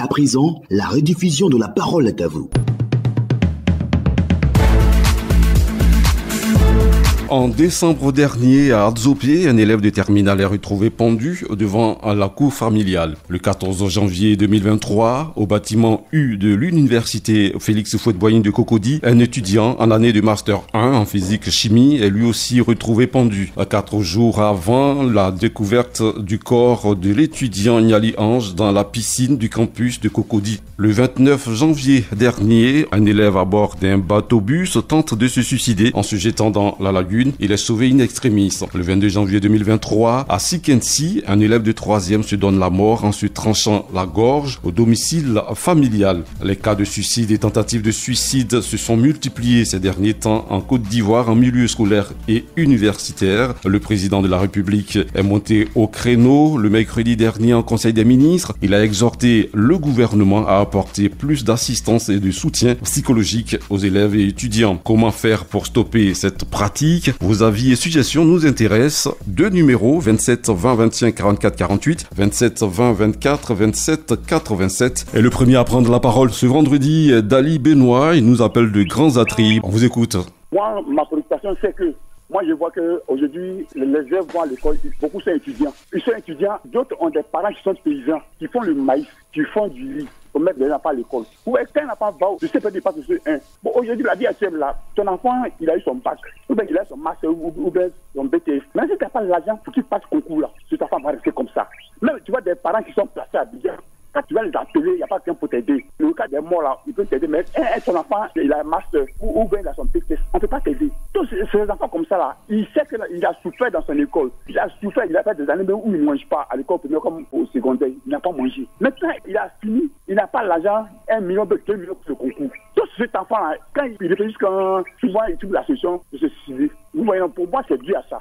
À présent, la rediffusion de la parole est à vous. En décembre dernier, à Adzopé, un élève de terminale est retrouvé pendu devant la cour familiale. Le 14 janvier 2023, au bâtiment U de l'université Félix Houphouët-Boigny de Cocody, un étudiant en année de Master 1 en physique-chimie est lui aussi retrouvé pendu. 4 jours avant la découverte du corps de l'étudiant Niali Ange dans la piscine du campus de Cocody. Le 29 janvier dernier, un élève à bord d'un bateau-bus tente de se suicider en se jetant dans la lagune. Il est sauvé in extremis. Le 22 janvier 2023, à Sikensi, un élève de 3e se donne la mort en se tranchant la gorge au domicile familial. Les cas de suicide et tentatives de suicide se sont multipliés ces derniers temps en Côte d'Ivoire, en milieu scolaire et universitaire. Le président de la République est monté au créneau le mercredi dernier en Conseil des ministres. Il a exhorté le gouvernement à apporter plus d'assistance et de soutien psychologique aux élèves et étudiants. Comment faire pour stopper cette pratique ? Vos avis et suggestions nous intéressent. 2 numéros, 27 20 25 44 48, 27 20 24 27 87. Et le premier à prendre la parole ce vendredi, Dali Benoît, il nous appelle de Grands Atris. On vous écoute. Moi, ma préoccupation, c'est que moi, je vois qu'aujourd'hui, les élèves vont à l'école, beaucoup sont étudiants. Ils sont étudiants, d'autres ont des parents qui sont paysans, qui font le maïs, qui font du riz pour mettre les enfants à l'école. Ou est-ce qu'un enfant va, je sais pas, il passe sur un. Bon, aujourd'hui, la vie actuelle, là, ton enfant, il a eu son bac, ou bien il a eu son master, ou bien son BTS. Mais si tu n'as pas l'argent pour qu'il passe concours, là, cet enfant va rester comme ça. Même, tu vois, des parents qui sont placés à Abidjan. Quand tu vas les appeler, il n'y a pas quelqu'un pour t'aider. Le cas des morts, là, il peut t'aider, mais ton enfant, il a un master, ou bien il a son BTS, on ne peut pas t'aider. Tous ces enfants comme ça, là, il sait qu'il a souffert dans son école. Il a souffert, il a fait des années où il ne mange pas, à l'école primaire comme au secondaire, il n'a pas mangé. Maintenant, il a fini, il n'a pas l'argent, 1 million, 2 millions pour le concours. Tout cet enfant-là, quand il réfléchit quand souvent il trouve la solution de se suicider, vous voyez, pour moi, c'est dû à ça.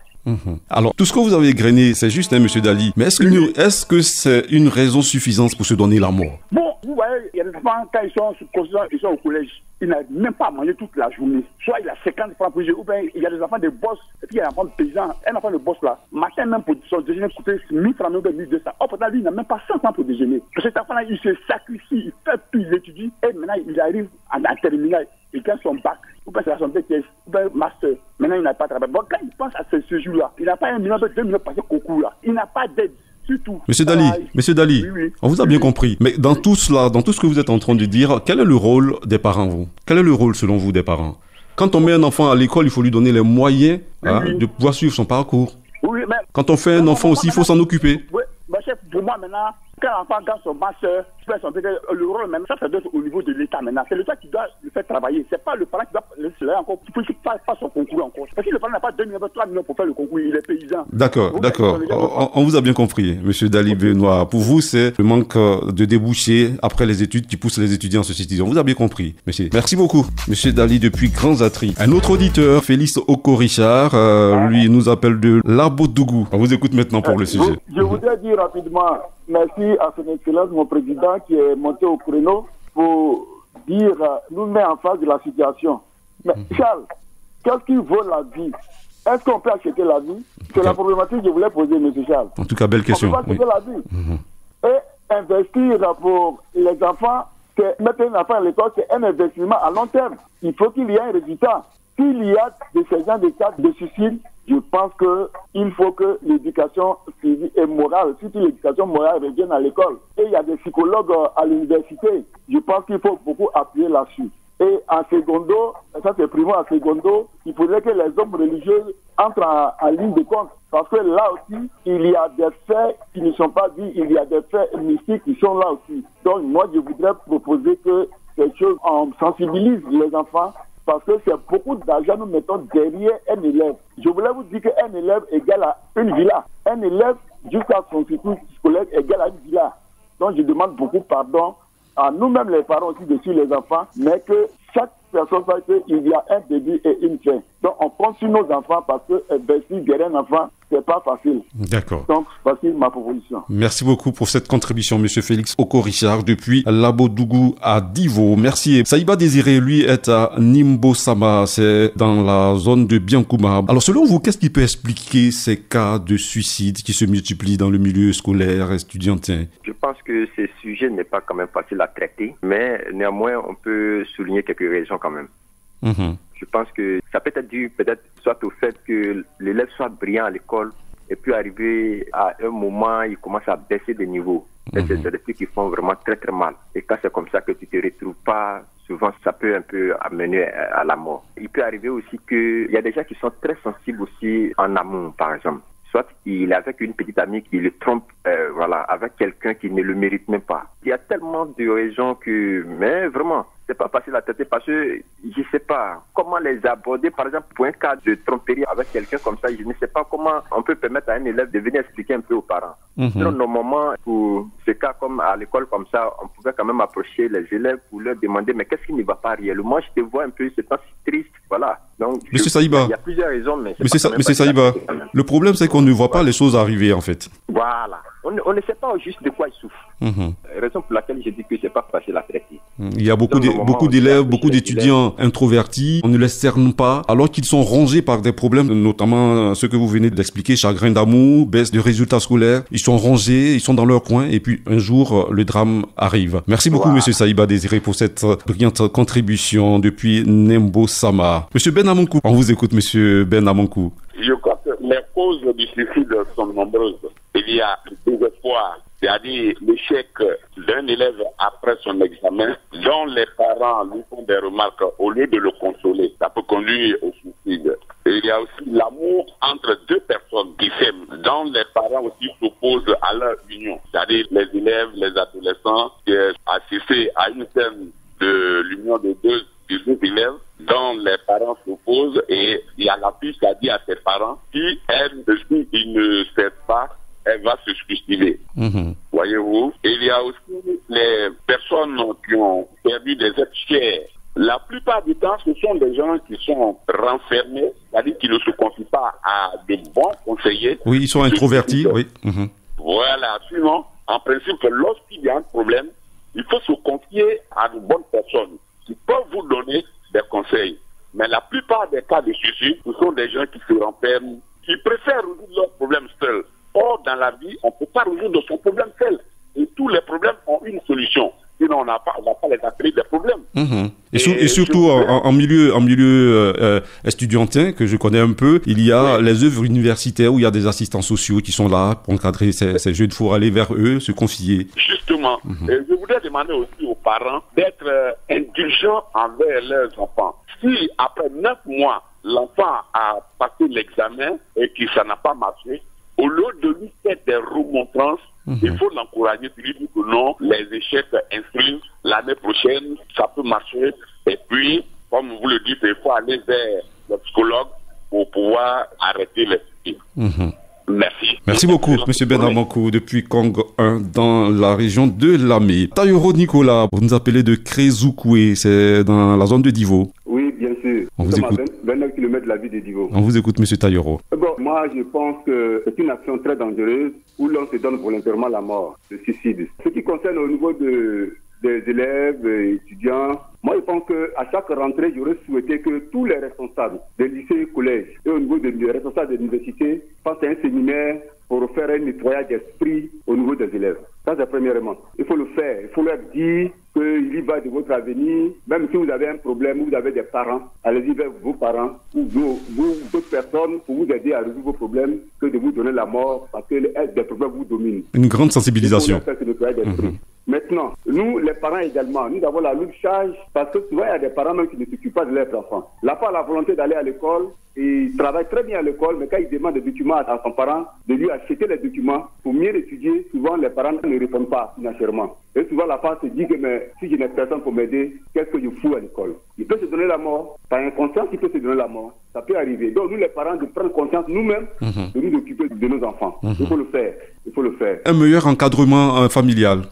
Alors, tout ce que vous avez grainé, c'est juste, hein, monsieur Dali. Mais est-ce que c'est une raison suffisante pour se donner la mort? Bon, vous voyez, il y a des enfants, quand ils sont au collège, ils n'ont même pas mangé toute la journée. Soit il a 50 francs pour manger, ou bien il y a des enfants de boss, et puis il y a un enfant de paysan, un enfant de boss là, matin même pour son déjeuner coûtait 1000 francs, ou bien 1200. Oh, pourtant, lui, il n'a même pas 100 francs pour déjeuner. Cet enfant-là, il se sacrifie, il fait tout, il étudie, et maintenant, il arrive en terminale. Il gagne son bac, ou bien c'est son BTS, ou bien master. Maintenant, il n'a pas de travail. Bon, quand il pense à ce jour-là, il n'a pas 1 million, 2 millions passé concours là. Il n'a pas d'aide. Surtout. Monsieur Dali, oui. On vous a bien compris. Mais dans tout cela, dans tout ce que vous êtes en train de dire, quel est le rôle des parents, vous? Quel est le rôle, selon vous, des parents? Quand on met un enfant à l'école, il faut lui donner les moyens de pouvoir suivre son parcours. Oui, mais quand on fait un enfant aussi, il faut s'en occuper. Oui, mais chef, pour moi maintenant, quand l'enfant gagne son master, le rôle maintenant, ça doit être au niveau de l'État maintenant. C'est l'État qui doit le faire travailler. C'est pas le parent qui doit laisser encore, pour qu'il fasse pas son concours encore. Parce que le parent n'a pas 2 millions, 3 millions pour faire le concours, il est paysan. D'accord. On vous a bien compris, monsieur Dali Benoît. Pour vous, c'est le manque de débouchés après les études qui pousse les étudiants à se suicider. On vous a bien compris, monsieur. Merci beaucoup, monsieur Dali depuis Grands Atris. Un autre auditeur, Félix Oko-Richard, lui nous appelle de Labodougou. On vous écoute maintenant pour le sujet. Je voudrais dire rapidement merci à son excellence, mon président, qui est monté au créneau pour nous mettre en face de la situation. Mais Charles, qu'est-ce qui vaut la vie? Est-ce qu'on peut acheter la vie? C'est la problématique que je voulais poser, M. Charles. En tout cas, belle question. On peut acheter la vie. Et investir pour les enfants, mettre un enfant à l'école, c'est un investissement à long terme. Il faut qu'il y ait un résultat. S'il y a de ces gens de cas de suicide, je pense qu'il faut que l'éducation physique et morale, surtout l'éducation morale, revienne à l'école. Et il y a des psychologues à l'université. Je pense qu'il faut beaucoup appuyer là-dessus. Et en secondo, ça c'est primo, en secondo, il faudrait que les hommes religieux entrent en ligne de compte. Parce que là aussi, il y a des faits qui ne sont pas dits, il y a des faits mystiques qui sont là aussi. Donc moi, je voudrais proposer que ces choses, on sensibilise les enfants. Parce que c'est beaucoup d'argent nous mettons derrière un élève. Je voulais vous dire qu'un élève égale à une villa. Un élève jusqu'à son cycle scolaire égale à une villa. Donc je demande beaucoup pardon à nous-mêmes les parents aussi de suivre les enfants, mais que chaque personne sache qu'il y a un début et une fin. Donc on compte sur nos enfants parce que investir derrière un enfant, c'est pas facile. D'accord. Donc, voici ma proposition. Merci beaucoup pour cette contribution, Monsieur Félix Oko-Richard, depuis Labodougou à Divo. Merci. Saïba Désiré, lui, est à Nimbo-Sama, c'est dans la zone de Biankouma. Alors, selon vous, qu'est-ce qui peut expliquer ces cas de suicide qui se multiplient dans le milieu scolaire, étudiantin? Je pense que ce sujet n'est pas quand même facile à traiter, mais néanmoins, on peut souligner quelques raisons quand même. Je pense que ça peut être dû soit au fait que l'élève soit brillant à l'école et puis arriver à un moment, il commence à baisser de niveau. C'est des trucs qui font vraiment très très mal. Et quand c'est comme ça que tu te retrouves pas, souvent ça peut un peu amener à la mort. Il peut arriver aussi qu'il y a des gens qui sont très sensibles aussi en amour, par exemple. Soit il est avec une petite amie qui le trompe, avec quelqu'un qui ne le mérite même pas. Il y a tellement de raisons que, mais vraiment, c'est pas facile à traiter parce que je sais pas comment les aborder. Par exemple, pour un cas de tromperie avec quelqu'un comme ça, je ne sais pas comment on peut permettre à un élève de venir expliquer un peu aux parents. Sinon, normalement, pour ce cas comme à l'école comme ça, on pouvait quand même approcher les élèves pour leur demander mais qu'est-ce qui ne va pas réellement? Je te vois un peu, c'est pas si triste, voilà. Donc, Monsieur Saïba, il y a plusieurs raisons, mais Monsieur Saïba, le problème c'est qu'on ne voit pas les choses arriver en fait. Voilà, on ne sait pas juste de quoi ils souffrent. Raison pour laquelle je dis que c'est pas facile à traiter. Il y a beaucoup d'élèves, beaucoup d'étudiants introvertis, on ne les cerne pas, alors qu'ils sont rongés par des problèmes, notamment ce que vous venez d'expliquer, chagrin d'amour, baisse de résultats scolaires. Ils sont rongés, ils sont dans leur coin, et puis un jour, le drame arrive. Merci beaucoup, Monsieur Saïba Désiré, pour cette brillante contribution depuis Nimbo-Sama. Monsieur Ben Amonkou, on vous écoute, Monsieur Ben Amonkou. Je crois que les causes du suicide sont nombreuses. Il y a le désespoir, c'est-à-dire l'échec d'un élève après son examen, dont les parents lui font des remarques au lieu de le consoler. Ça peut conduire au suicide. Et il y a aussi l'amour entre deux personnes qui s'aiment, dont les parents aussi s'opposent à leur union. C'est-à-dire les élèves, les adolescents qui assistent à une scène de l'union de deux élèves dont les parents s'opposent, et il y a la fille qui a dit à ses parents si elle ne sait pas, elle va se suicider. Voyez-vous. Et il y a aussi les personnes qui ont perdu des êtres chers. La plupart du temps, ce sont des gens qui sont renfermés, c'est-à-dire qui ne se confient pas à de bons conseillers. Oui, ils sont introvertis, oui. Voilà. Sinon, en principe, lorsqu'il y a un problème, il faut se confier à de bonnes personnes qui peuvent vous donner des conseils. Mais la plupart des cas de suicide, ce sont des gens qui se renferment, qui préfèrent résoudre leurs problèmes seuls. Or, dans la vie, on ne peut pas résoudre son problème seul. Et tous les problèmes ont une solution. Sinon, on va pas les appeler des problèmes. Et surtout en milieu estudiantin, que je connais un peu, il y a les œuvres universitaires où il y a des assistants sociaux qui sont là pour encadrer ces jeunes. Il faut aller vers eux, se confier. Justement. Et je voudrais demander aussi aux parents d'être indulgents envers leurs enfants. Si après 9 mois, l'enfant a passé l'examen et que ça n'a pas marché, au lieu de lui faire des remontrances, il faut l'encourager, lui dire que non, les échecs instruisent, l'année prochaine, ça peut marcher. Et puis, comme vous le dites, il faut aller vers le psychologue pour pouvoir arrêter les suicides. Merci. Merci beaucoup, Monsieur Ben Amonkou, depuis Kong 1, dans la région de Lamé. Tayoro Nicolas, vous nous appelez de Crézoukoué, c'est dans la zone de Divo. Oui, bien sûr. On vous écoute. 29 km de la ville de Divo. On vous écoute, Monsieur Tayoro. Bon, moi, je pense que c'est une action très dangereuse où l'on se donne volontairement la mort, le suicide. Ce qui concerne au niveau des élèves, étudiants, moi, je pense qu'à chaque rentrée, j'aurais souhaité que tous les responsables des lycées et collèges et au niveau des responsables des universités fassent un séminaire pour faire un nettoyage d'esprit au niveau des élèves. Ça, c'est premièrement. Il faut le faire. Il faut leur dire qu'il y va de votre avenir. Même si vous avez un problème, vous avez des parents, allez-y vers vos parents ou d'autres personnes pour vous aider à résoudre vos problèmes que de vous donner la mort parce que des problèmes vous dominent. Une grande sensibilisation. Il faut faire ce nettoyage d'esprit. Maintenant, nous, les parents également, nous avons la lourde charge parce que souvent, il y a des parents même qui ne s'occupent pas de leurs enfants. L'enfant a la volonté d'aller à l'école et il travaille très bien à l'école, mais quand il demande des documents à son parent, de lui acheter les documents pour mieux étudier, souvent les parents ne répondent pas financièrement. Et souvent, la femme se dit que mais, si je n'ai personne pour m'aider, qu'est-ce que je fous à l'école? Il peut se donner la mort. Par inconscience, il peut se donner la mort. Ça peut arriver. Donc, nous, les parents, de prendre conscience nous-mêmes de nous occuper de nos enfants. Il faut le faire. Il faut le faire. Un meilleur encadrement familial.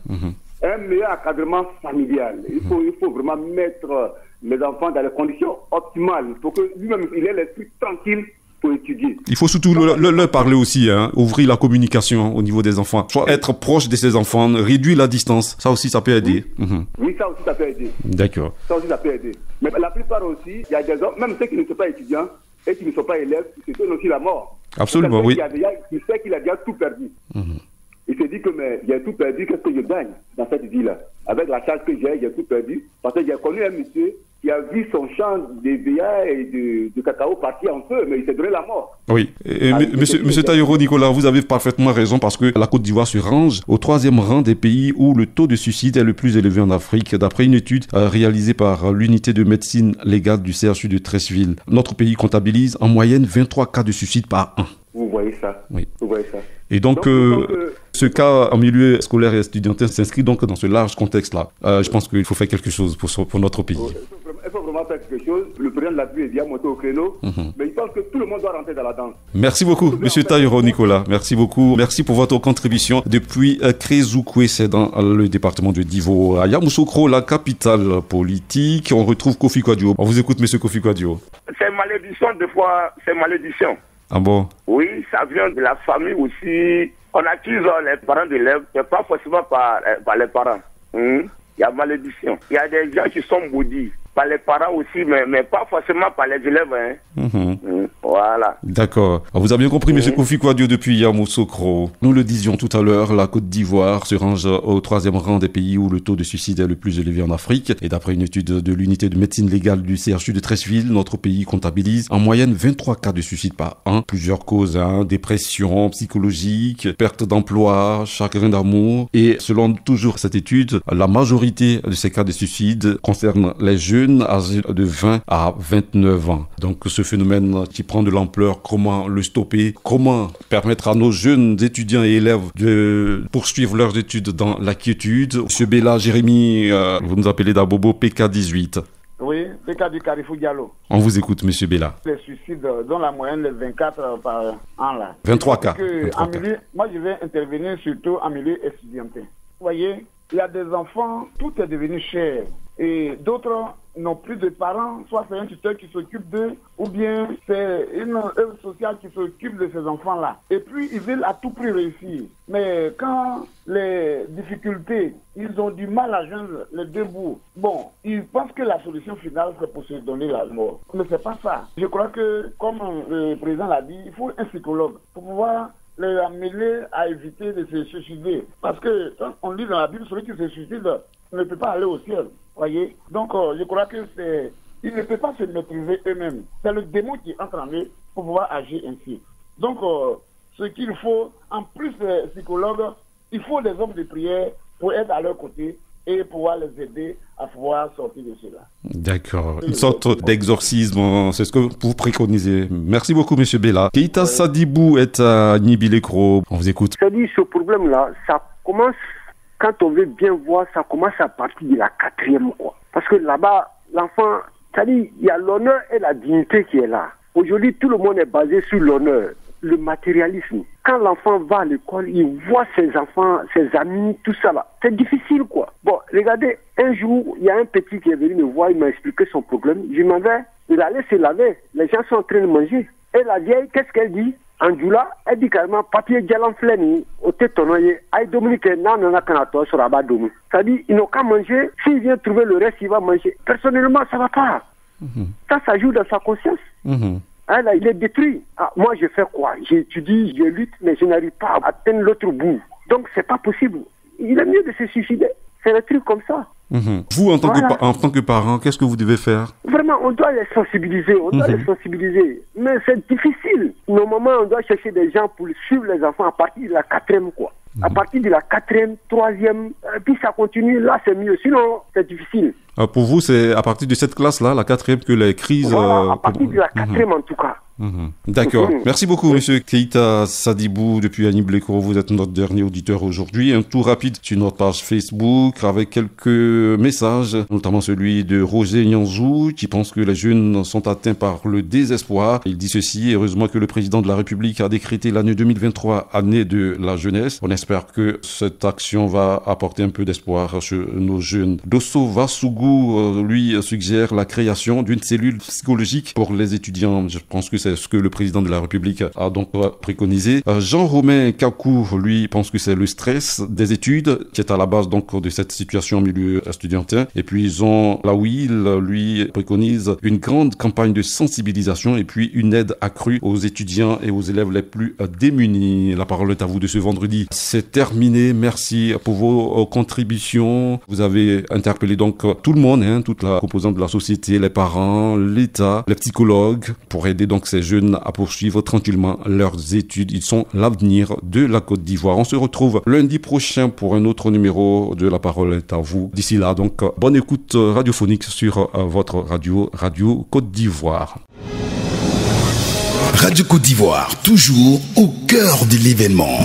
Un meilleur encadrement familial. Il faut vraiment mettre les enfants dans les conditions optimales pour que lui-même, il ait l'esprit tranquille pour étudier. Il faut surtout leur parler aussi, hein, ouvrir la communication au niveau des enfants. Soit être proche de ces enfants, réduire la distance. Ça aussi, ça peut aider. Oui, ça aussi, ça peut aider. D'accord. Ça aussi, ça peut aider. Mais la plupart aussi, il y a des hommes, même ceux qui ne sont pas étudiants et qui ne sont pas élèves, ils se donnent aussi la mort. Absolument, oui. Il sait qu'il a déjà tout perdu. Il se dit que mais j'ai tout perdu, qu'est-ce que je gagne dans cette vie-là? Avec la charge que j'ai tout perdu. Parce que j'ai connu un monsieur qui a vu son champ d'EVA et de cacao partir en feu, mais il s'est donné la mort. Oui. Monsieur Taïro Nicolas, vous avez parfaitement raison parce que la Côte d'Ivoire se range au 3e rang des pays où le taux de suicide est le plus élevé en Afrique, d'après une étude réalisée par l'unité de médecine légale du CHU de Treichville. Notre pays comptabilise en moyenne 23 cas de suicide par an. Vous voyez ça? Oui. Vous voyez ça? Et donc ce cas en milieu scolaire et estudiantin s'inscrit donc dans ce large contexte-là. Je pense qu'il faut faire quelque chose pour notre pays. Il faut vraiment faire quelque chose. Le président de la République est bien monté au créneau, mais il pense que tout le monde doit rentrer dans la danse. Merci beaucoup, Monsieur Taïro Nicolas. Merci beaucoup. Merci pour votre contribution depuis Crézoukwé, c'est dans le département de Divo. À Yamoussoukro, la capitale politique, on retrouve Kofi Kouadio. On vous écoute, Monsieur Kofi Kouadio. C'est malédiction, des fois, c'est malédiction. Ah bon? Oui, ça vient de la famille aussi. On accuse les parents d'élèves, mais pas forcément par les parents. Il y a malédiction. Il y a des gens qui sont maudits par les parents aussi, mais pas forcément par les élèves. Voilà. D'accord. Vous avez bien compris, M. Kofi Kouadio, depuis Yamoussoukro. Nous le disions tout à l'heure, la Côte d'Ivoire se range au 3e rang des pays où le taux de suicide est le plus élevé en Afrique. Et d'après une étude de l'unité de médecine légale du CHU de Treichville, notre pays comptabilise en moyenne 23 cas de suicide par an. Plusieurs causes, dépression psychologique, perte d'emploi, chagrin d'amour. Et selon toujours cette étude, la majorité de ces cas de suicide concernent les jeunes âgés de 20 à 29 ans. Donc ce phénomène qui prend de l'ampleur, comment le stopper, comment permettre à nos jeunes étudiants et élèves de poursuivre leurs études dans la quiétude. Monsieur Bella, Jérémy, vous nous appelez d'Abobo, PK18. Oui, PK du Carrefour Diallo. On vous écoute, Monsieur Bella. Les suicides dans la moyenne de 24 par an là. 23 cas. 23 cas. Moi, je vais intervenir surtout en milieu étudiantin. Vous voyez, il y a des enfants, tout est devenu cher. Et d'autres n'ont plus de parents, soit c'est un tuteur qui s'occupe d'eux, ou bien c'est une œuvre sociale qui s'occupe de ces enfants-là. Et puis, ils veulent à tout prix réussir. Mais quand les difficultés, ils ont du mal à joindre les deux bouts, bon, ils pensent que la solution finale, c'est pour se donner la mort. Mais c'est pas ça. Je crois que, comme le président l'a dit, il faut un psychologue pour pouvoir les amener à éviter de se suicider. Parce que quand on lit dans la Bible, celui qui se suicide ne peut pas aller au ciel. Voyez. Donc, je crois que ils ne peuvent pas se maîtriser eux-mêmes. C'est le démon qui entre en eux pour pouvoir agir ainsi. Donc, ce qu'il faut, en plus des psychologues, il faut des hommes de prière pour être à leur côté et pouvoir les aider à pouvoir sortir de cela. D'accord. Une sorte d'exorcisme, c'est ce que vous préconisez. Merci beaucoup, M. Bella. Keita Sadibou est à Nibilekro. On vous écoute. C'est-à-dire, ce problème-là, ça commence, quand on veut bien voir, ça commence à partir de la 4e, quoi. Parce que là-bas, l'enfant, c'est-à-dire, il y a l'honneur et la dignité qui est là. Aujourd'hui, tout le monde est basé sur l'honneur, le matérialisme. Quand l'enfant va à l'école, il voit ses enfants, ses amis, tout ça là. C'est difficile, quoi. Bon, regardez, un jour, il y a un petit qui est venu me voir, il m'a expliqué son problème. Je m'en vais, il allait se laver. Les gens sont en train de manger. Et la vieille, qu'est-ce qu'elle dit? Anjula, elle dit carrément, papier dialan fleni, au tétonoye, aïe Dominique, non, kanato, sur Rabat Domi. C'est-à-dire, ils n'ont qu'à manger. S'il vient trouver le reste, il va manger. Personnellement, ça va pas. Ça joue dans sa conscience. Ah, là, il est détruit. Ah, moi, je fais quoi? J'étudie, je lutte, mais je n'arrive pas à atteindre l'autre bout. Donc, c'est pas possible. Il est mieux de se suicider. C'est un truc comme ça. Vous, en tant que parent, qu'est-ce que vous devez faire? Vraiment, on doit les sensibiliser. Mais c'est difficile. Normalement, on doit chercher des gens pour suivre les enfants à partir de la 4e, quoi. À partir de la 4e, 3e, puis ça continue, là c'est mieux. Sinon, c'est difficile. Pour vous, c'est à partir de cette classe-là, la 4e, que les crises... Voilà, à partir de la 4e en tout cas. D'accord. Merci beaucoup, Monsieur Keita Sadibou, depuis Nibilekro. Vous êtes notre dernier auditeur aujourd'hui. Un tour rapide sur notre page Facebook avec quelques messages, notamment celui de Roger Nyanzou, qui pense que les jeunes sont atteints par le désespoir. Il dit ceci: heureusement que le président de la République a décrété l'année 2023 année de la jeunesse. On espère que cette action va apporter un peu d'espoir chez nos jeunes. Dosso Vasugu, lui, suggère la création d'une cellule psychologique pour les étudiants. Je pense que c'est c'est ce que le président de la République a donc préconisé. Jean-Romain Kakou, lui, pense que c'est le stress des études qui est à la base donc de cette situation en milieu estudiantin. Et puis Jean Lawil, lui, préconise une grande campagne de sensibilisation et puis une aide accrue aux étudiants et aux élèves les plus démunis. La parole est à vous de ce vendredi. C'est terminé. Merci pour vos contributions. Vous avez interpellé donc tout le monde, toute la composante de la société, les parents, l'État, les psychologues, pour aider donc ces jeunes à poursuivre tranquillement leurs études. Ils sont l'avenir de la Côte d'Ivoire. On se retrouve lundi prochain pour un autre numéro de La Parole est à vous. D'ici là, donc, bonne écoute radiophonique sur votre radio Côte d'Ivoire. Radio Côte d'Ivoire, toujours au cœur de l'événement.